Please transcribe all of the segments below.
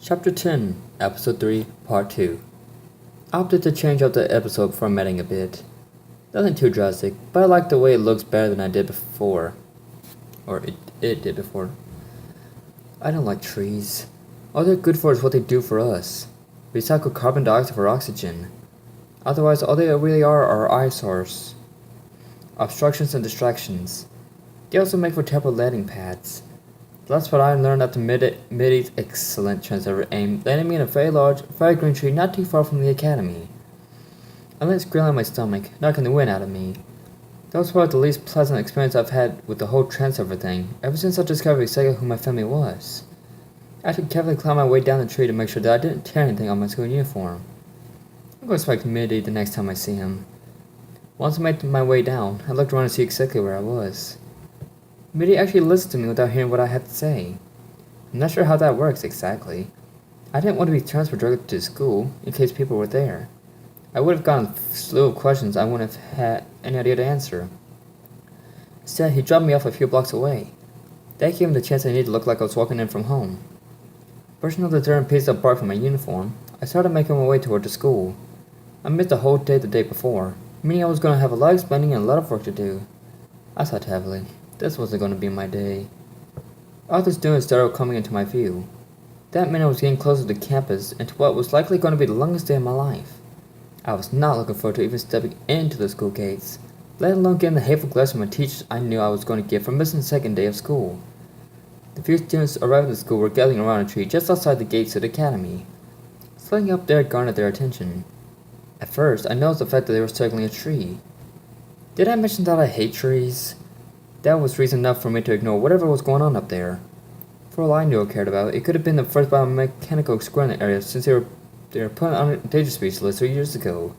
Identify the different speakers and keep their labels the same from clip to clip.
Speaker 1: Chapter 10, Episode 3, Part 2. I opted to change up the episode formatting a bit. Nothing too drastic, but I like the way it looks better than I did before. Or it did before. I don't like trees. All they're good for is what they do for us. Recycle carbon dioxide for oxygen. Otherwise, all they really are eyesores. Obstructions and distractions. They also make for terrible landing pads. That's what I learned at the Middy's excellent translator aim, landing me in a very large, very green tree not too far from the academy. I let it grilling my stomach, knocking the wind out of me. That was probably the least pleasant experience I've had with the whole transfer thing, ever since I discovered exactly who my family was. I had to carefully climb my way down the tree to make sure that I didn't tear anything on my school uniform. I'm going to expect Middy the next time I see him. Once I made my way down, I looked around to see exactly where I was. Middy actually listened to me without hearing what I had to say. I'm not sure how that works exactly. I didn't want to be transferred directly to school, in case people were there. I would have gotten a slew of questions I wouldn't have had any idea to answer. Instead, he dropped me off a few blocks away. That gave him the chance I needed to look like I was walking in from home. Brushing off the dirt and pieces of bark from my uniform, I started making my way toward the school. I missed the whole day the day before, meaning I was going to have a lot of explaining and a lot of work to do. I thought heavily. This wasn't going to be my day. All the students started coming into my view. That meant I was getting closer to campus and to what was likely going to be the longest day of my life. I was not looking forward to even stepping into the school gates, let alone getting the hateful glares from my teachers I knew I was going to get for missing the second day of school. The few students arriving at the school were gathering around a tree just outside the gates of the academy. Something up there garnered their attention. At first, I noticed the fact that they were circling a tree. Did I mention that I hate trees? That was reason enough for me to ignore whatever was going on up there. For all I knew or cared about, it could have been the first biomechanical square in the area since they were put on a endangered species list 3 years ago.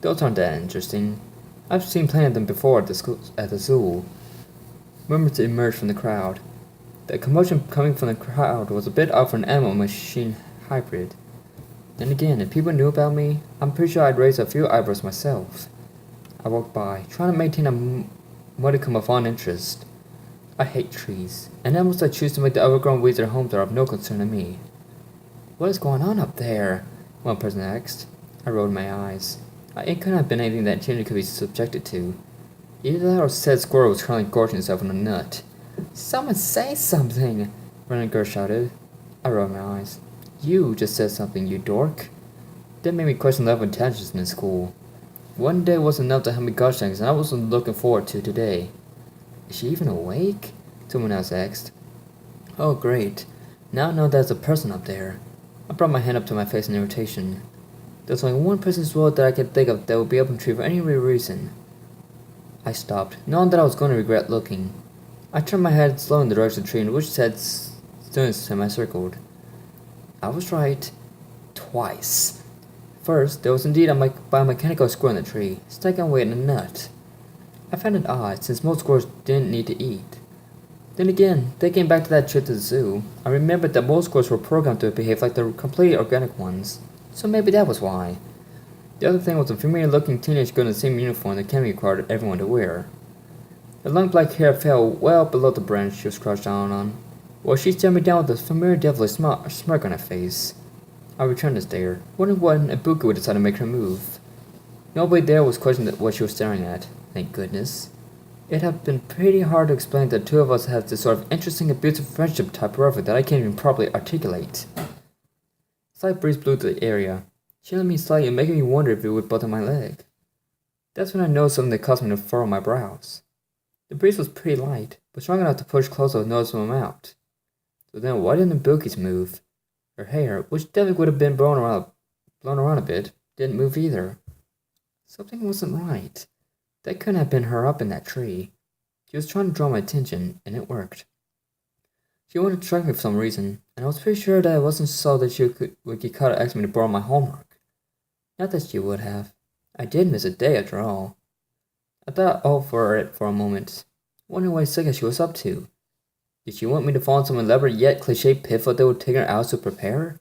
Speaker 1: Those aren't that interesting. I've seen plenty of them before at the zoo. Murmurs emerged from the crowd. The commotion coming from the crowd was a bit odd for an animal-machine hybrid. Then again, if people knew about me, I'm pretty sure I'd raise a few eyebrows myself. I walked by, trying to maintain a modicum of fond interest. I hate trees, and animals that choose to make the overgrown weeds their homes are of no concern to me. What is going on up there? One person asked. I rolled my eyes. It couldn't have been anything that Ginger could be subjected to. Either that or said squirrel was currently gorging himself on a nut. Someone say something! Running girl shouted. I rolled my eyes. You just said something, you dork. That made me question level of intelligence in school. One day was enough to help me gosh things, and I wasn't looking forward to today. Is she even awake? Someone else asked. Oh, great. Now I know there's a person up there. I brought my hand up to my face in irritation. There's only one person's world that I could think of that would be open tree for any real reason. I stopped, knowing that I was going to regret looking. I turned my head slowly in the direction of the tree in which said students semi-circled. I was right. Twice. First, there was indeed a biomechanical squirrel in the tree, stuck away in a nut. I found it odd, since most squirrels didn't need to eat. Then again, thinking back to that trip to the zoo, I remembered that most squirrels were programmed to behave like the completely organic ones, so maybe that was why. The other thing was a familiar-looking teenage girl in the same uniform the academy required everyone to wear. Her long black hair fell well below the branch she was crouched down on, while she stared me down with a familiar devilish smirk on her face. I returned to stare, wondering when Ibuki would decide to make her move. Nobody there was questioning what she was staring at, thank goodness. It had been pretty hard to explain that the two of us had this sort of interesting abusive friendship type rivalry that I can't even properly articulate. A slight breeze blew through the area, chilling me slightly and making me wonder if it would bother my leg. That's when I noticed something that caused me to furrow my brows. The breeze was pretty light, but strong enough to push close a noticeable amount. So then why didn't Ibuki's move? Her hair, which definitely would have been blown around a bit, didn't move either. Something wasn't right. That couldn't have been her up in that tree. She was trying to draw my attention, and it worked. She wanted to track me for some reason, and I was pretty sure that it wasn't so that she would get caught asking me to borrow my homework. Not that she would have. I did miss a day after all. I thought over it for a moment, wondering what exactly she was up to. Did she want me to fall in some elaborate yet cliché pitfall that would take her hours to prepare?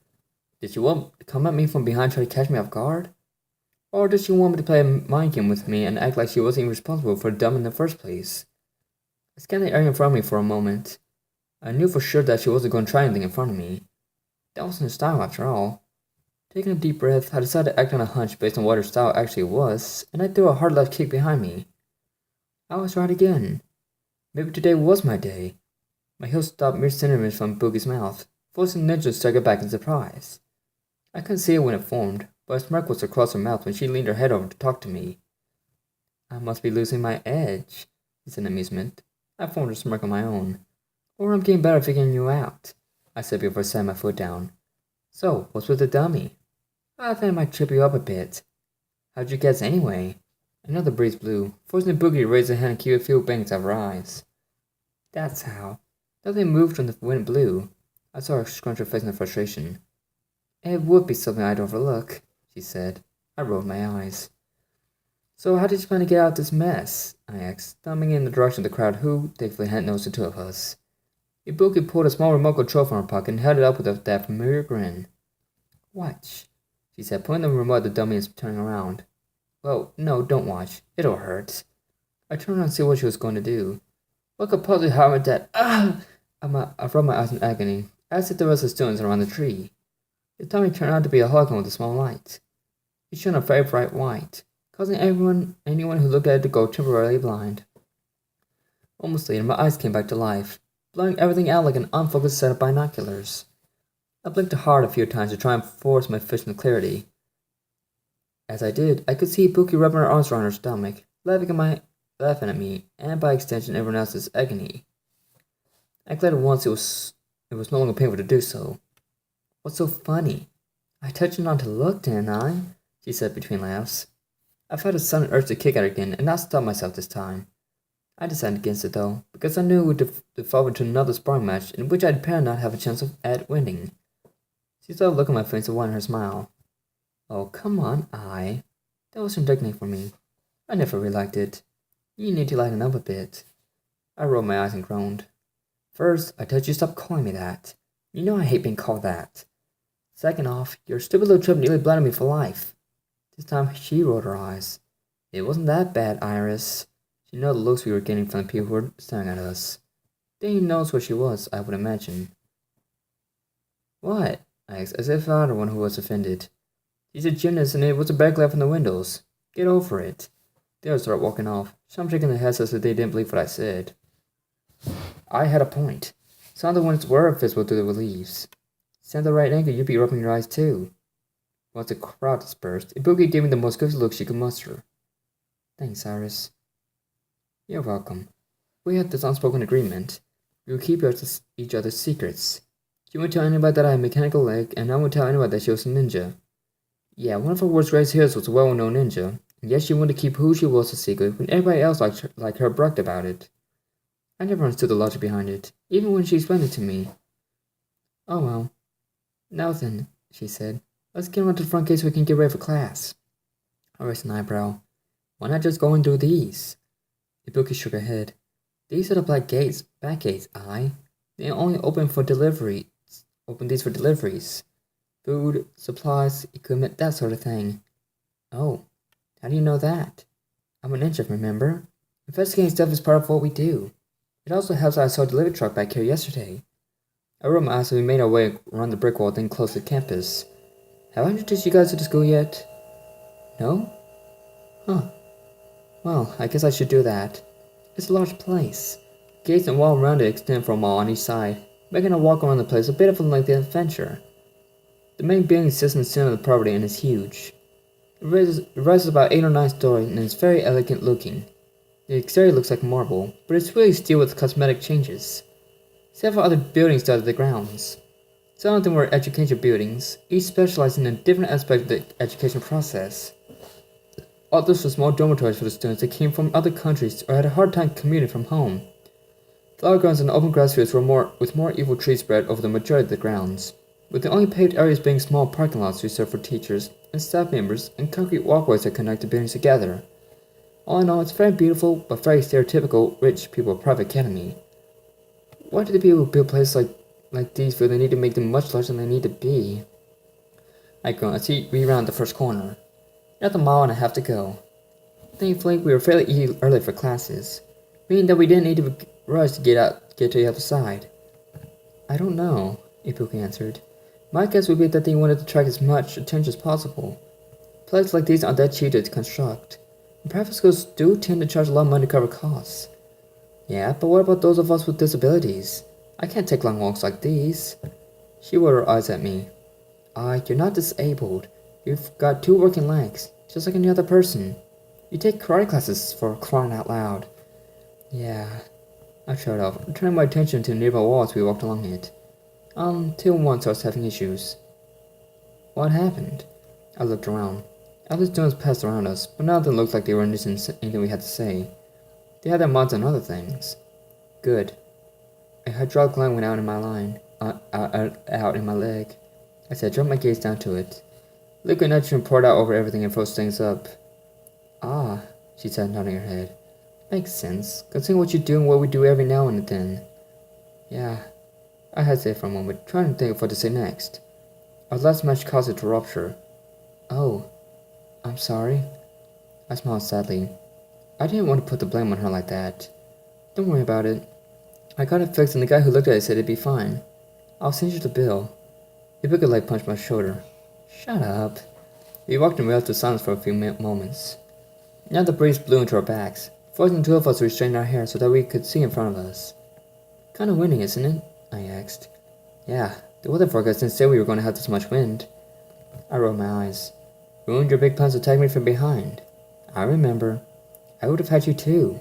Speaker 1: Did she want to come at me from behind trying to catch me off guard? Or did she want me to play a mind game with me and act like she wasn't even responsible for the dumb in the first place? I scanned the area in front of me for a moment. I knew for sure that she wasn't going to try anything in front of me. That wasn't her style after all. Taking a deep breath, I decided to act on a hunch based on what her style actually was, and I threw a hard left kick behind me. I was right again. Maybe today was my day. My heel stopped mere centimeters from Boogie's mouth, forcing Ninja to stagger back in surprise. I couldn't see it when it formed, but a smirk was across her mouth when she leaned her head over to talk to me. I must be losing my edge, he said in amusement. I formed a smirk on my own. Or I'm getting better at figuring you out, I said before setting my foot down. So, what's with the dummy? I think I might trip you up a bit. How'd you guess anyway? Another breeze blew, forcing Boogie to raise her hand and keep a few bangs out of her eyes. That's how. Nothing moved when the wind blew. I saw her scrunch her face in frustration. It would be something I'd overlook, she said. I rolled my eyes. So how did you plan to get out of this mess? I asked, thumbing in the direction of the crowd who, thankfully, hadn't noticed the two of us. Ibuki pulled a small remote control from her pocket and held it up with that familiar grin. Watch, she said, pulling the remote at the dummy and turning around. Well, no, don't watch. It'll hurt. I turned around to see what she was going to do. What could possibly harm with that? Ah! I rubbed my eyes in agony, as did the rest of the students around the tree. The dummy turned out to be a hologram with a small light. It shone a very bright white, causing anyone who looked at it to go temporarily blind. Almost later, my eyes came back to life, blurring everything out like an unfocused set of binoculars. I blinked hard a few times to try and force my vision to clarity. As I did, I could see Ibuki rubbing her arms around her stomach, laughing at me, and by extension everyone else's agony. I glared once it was no longer painful to do so. What's so funny? I touched it on to look, didn't I? She said between laughs. I felt a sudden urge to kick at her again, and not stop myself this time. I decided against it though, because I knew it would devolve into another sparring match in which I'd apparently not have a chance at winning. She saw a look on my face and wanted her smile. Oh, come on, That was indignant for me. I never really liked it. You need to lighten up a bit. I rolled my eyes and groaned. First, I told you to stop calling me that. You know I hate being called that. Second off, your stupid little trip nearly blinded me for life. This time, she rolled her eyes. It wasn't that bad, Iris. She knew the looks we were getting from the people who were staring at us. They knows what she was, I would imagine. What? I asked, as if I were one who was offended. She's a gymnast and it was a bad glare from the windows. Get over it. They all started walking off, some shaking their heads as if they didn't believe what I said. I had a point. Some of the winds were visible through the leaves. Stand at the right angle, you'd be rubbing your eyes too. Once the crowd dispersed, Ibuki gave me the most good look she could muster. Thanks, Iris. You're welcome. We had this unspoken agreement. We would keep each other's secrets. She wouldn't tell anybody that I had a mechanical leg, and I wouldn't tell anybody that she was a ninja. Yeah, one of her world's greatest heroes was a well-known ninja, and yet she wanted to keep who she was a secret when everybody else like her bragged about it. I never understood the logic behind it, even when she explained it to me. Oh well. Now then, she said, let's get around to the front gate so we can get ready for class. I raised an eyebrow. Why not just go and do these? Ibuki shook her head. These are the back gates, They only open for delivery. Open these for deliveries. Food, supplies, equipment, that sort of thing. Oh, how do you know that? I'm a ninja, remember? Investigating stuff is part of what we do. It also helps that I saw a delivery truck back here yesterday. I rolled my eyes as we made our way around the brick wall, then close to the campus. Have I introduced you guys to the school yet? No? Huh. Well, I guess I should do that. It's a large place. Gates and wall around it extend for a mile on each side, making a walk around the place a bit of a lengthy adventure. The main building sits in the center of the property and is huge. It rises about 8 or 9 stories and is very elegant looking. The exterior looks like marble, but it's really steel with cosmetic changes. Several other buildings dotted the grounds. Some of them were education buildings, each specializing in a different aspect of the education process. Others were small dormitories for the students that came from other countries or had a hard time commuting from home. Flower grounds and open grass fields were with more evil trees spread over the majority of the grounds, with the only paved areas being small parking lots reserved for teachers and staff members and concrete walkways that connect the buildings together. All in all, it's very beautiful, but very stereotypical rich people private academy. Why do the people who build places like these feel they need to make them much larger than they need to be? I groaned as we rounded the first corner. Another mile and a half to go. Thankfully, we were fairly early for classes, meaning that we didn't need to rush to get to the other side. I don't know, Ibuki answered. My guess would be that they wanted to attract as much attention as possible. Places like these aren't that cheap to construct. And private schools do tend to charge a lot of money to cover costs. Yeah, but what about those of us with disabilities? I can't take long walks like these. She rolled her eyes at me. You're not disabled. You've got 2 working legs, just like any other person. You take karate classes for crying out loud. Yeah, I showed off, turning my attention to the nearby wall as we walked along it. Till once I was having issues. What happened? I looked around. All the students passed around us, but none of them looked like they were interested in anything we had to say. They had their minds on other things. Good. A hydraulic line went out in my out in my leg. I said, dropped my gaze down to it. Liquid nitrogen poured out over everything and froze things up. She said, nodding her head. Makes sense, considering what you do and what we do every now and then. Yeah. I hesitated for a moment, trying to think of what to say next. Our last match caused it to rupture. Oh, I'm sorry. I smiled sadly. I didn't want to put the blame on her like that. Don't worry about it. I got it fixed and the guy who looked at it said it'd be fine. I'll send you the bill. Ibuka leg punched my shoulder. Shut up. We walked in relative silence for a few moments. Now the breeze blew into our backs, forcing the 2 of us to restrain our hair so that we could see in front of us. Kinda windy, isn't it? I asked. Yeah, the weather forecast didn't say we were going to have this much wind. I rolled my eyes. Ruined your big plans to tag me from behind. I remember. I would have had you too.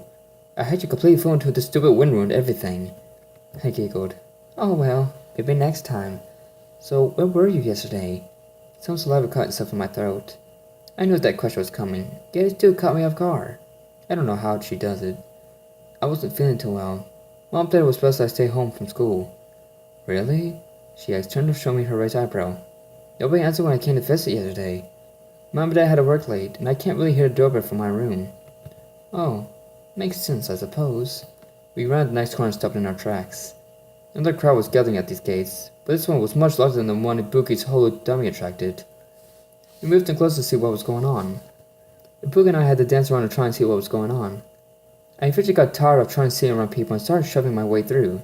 Speaker 1: I had you completely flown into the stupid wind ruined everything. I giggled. Oh well, maybe next time. So, where were you yesterday? Some saliva caught itself in my throat. I knew that question was coming, yet it still caught me off guard. I don't know how she does it. I wasn't feeling too well. Mom said it was best I stay home from school. Really? She asked, turned to show me her raised eyebrow. Nobody answered when I came to visit yesterday. Mom and Dad had to work late, and I can't really hear the doorbell from my room. Oh, makes sense, I suppose. We ran the next corner and stopped in our tracks. Another crowd was gathering at these gates, but this one was much larger than the one Ibuki's hollow dummy attracted. We moved in close to see what was going on. Ibuki and I had to dance around to try and see what was going on. I eventually got tired of trying to see around people and started shoving my way through.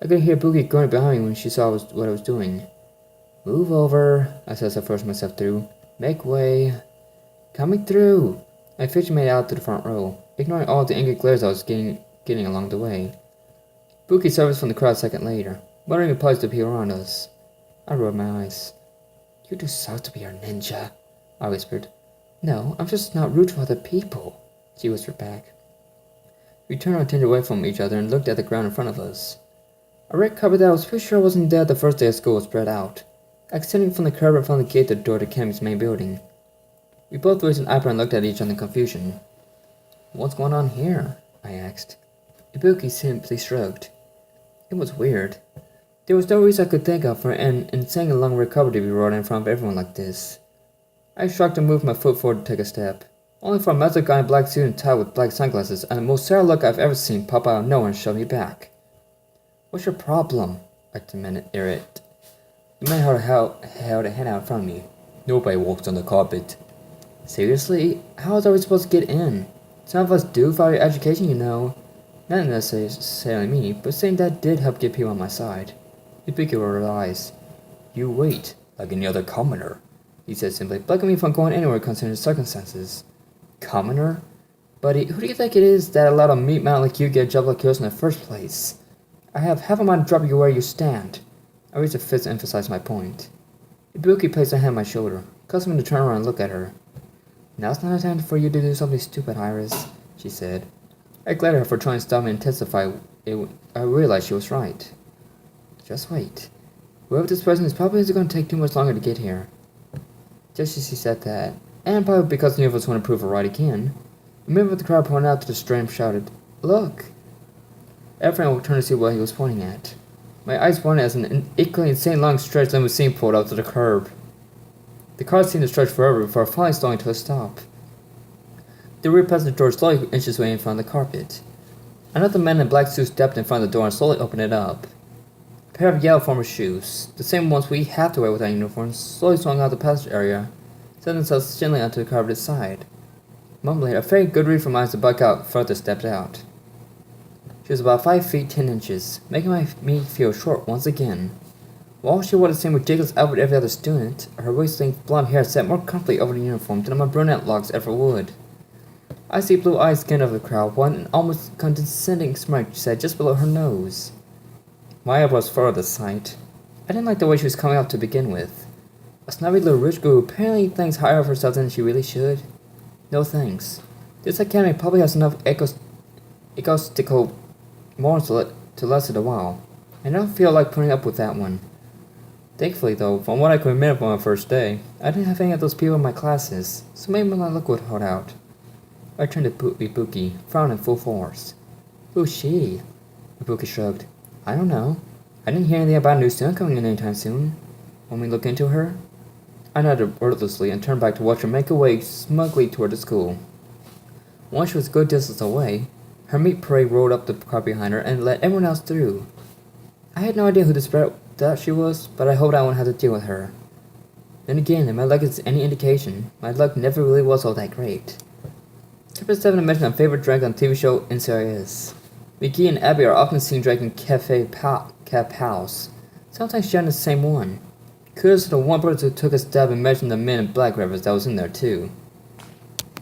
Speaker 1: I could hear Ibuki going behind me when she saw what I was doing. Move over, I said as I forced myself through. Make way. Coming through. I eventually made it out to the front row, ignoring all the angry glares I was getting along the way. Ibuki surfaced from the crowd a second later, muttering replies to people around us. I rolled my eyes. You do suck to be our ninja, I whispered. No, I'm just not rude to other people, she whispered back. We turned our attention away from each other and looked at the ground in front of us. A red carpet that I was pretty sure wasn't there the first day of school was spread out, extending from the curb in front of the gate to the door to Cammy's main building. We both raised an eyebrow and looked at each other in confusion. What's going on here? I asked. Ibuki simply shrugged. It was weird. There was no reason I could think of for an insane long red carpet to be rolled in front of everyone like this. I shrugged and moved my foot forward to take a step, only for a massive guy in a black suit and tie with black sunglasses and the most sad look I've ever seen pop out of nowhere and shove me back. What's your problem? I demanded, irate. The man held a hand out in front of me. Nobody walks on the carpet. Seriously? How is we supposed to get in? Some of us do for our education, you know. Not necessarily me, but saying that did help get people on my side. Ibuki rolled her eyes. You wait, like any other commoner, he said simply, blocking me from going anywhere considering the circumstances. Commoner? Buddy, who do you think it is that allowed a meat mountain like you get a job like yours in the first place? I have half a mind to drop you where you stand. I raised a fist to emphasize my point. Ibuki placed a hand on my shoulder, causing me to turn around and look at her. Now's not a time for you to do something stupid, Iris, she said. I glared at her for trying to stop me and testify I realized she was right. Just wait. Whoever this person is probably isn't going to take too much longer to get here. Just as she said that, and probably because neither of us want to prove her right again, a member of the crowd pointed out to the stream and shouted, Look! Everyone turned to see what he was pointing at. My eyes wanted as an equally insane long stretch limousine pulled up to the curb. The car seemed to stretch forever before finally stalling to a stop. The rear passenger door slowly inched its way in front of the carpet. Another man in a black suit stepped in front of the door and slowly opened it up. A pair of yellow formal shoes, the same ones we have to wear with our uniforms, slowly swung out the passenger area, set themselves gently onto the carpeted side. A moment later, a very good read from eyes to buck out further stepped out. She was about 5 feet 10 inches, making me feel short once again. While she wore the same ridiculous outfit every other student, her waist-length blonde hair sat more comfortably over the uniform than my brunette locks ever would. I see blue eyes skinned over the crowd, one an almost condescending smirk sat just below her nose. My eyebrows furrowed the sight. I didn't like the way she was coming out to begin with. A snobby little rich girl who apparently thinks higher of herself than she really should. No thanks. This academy probably has enough egotistical morals to last it a while. I don't feel like putting up with that one. Thankfully though, from what I can remember from my first day, I didn't have any of those people in my classes, so maybe my luck would hold out. I turned to Ibuki, frowning full force. Who's she? Ibuki shrugged. I don't know. I didn't hear anything about a new student coming in anytime soon. Want me to look into her? I nodded wordlessly and turned back to watch her make her way smugly toward the school. Once she was a good distance away, her meat parade rolled up the car behind her and let everyone else through. I had no idea who this brat that she was, but I hoped I wouldn't have to deal with her. Then again, if my luck is any indication, my luck never really was all that great. chp10 mentioned my favorite drink on TV show NCIS. Mickey and Abby are often seen drinking Cap House, sometimes sharing the same one. Kudos to the one person who took a stab in measuring the men in black rivers that was in there too.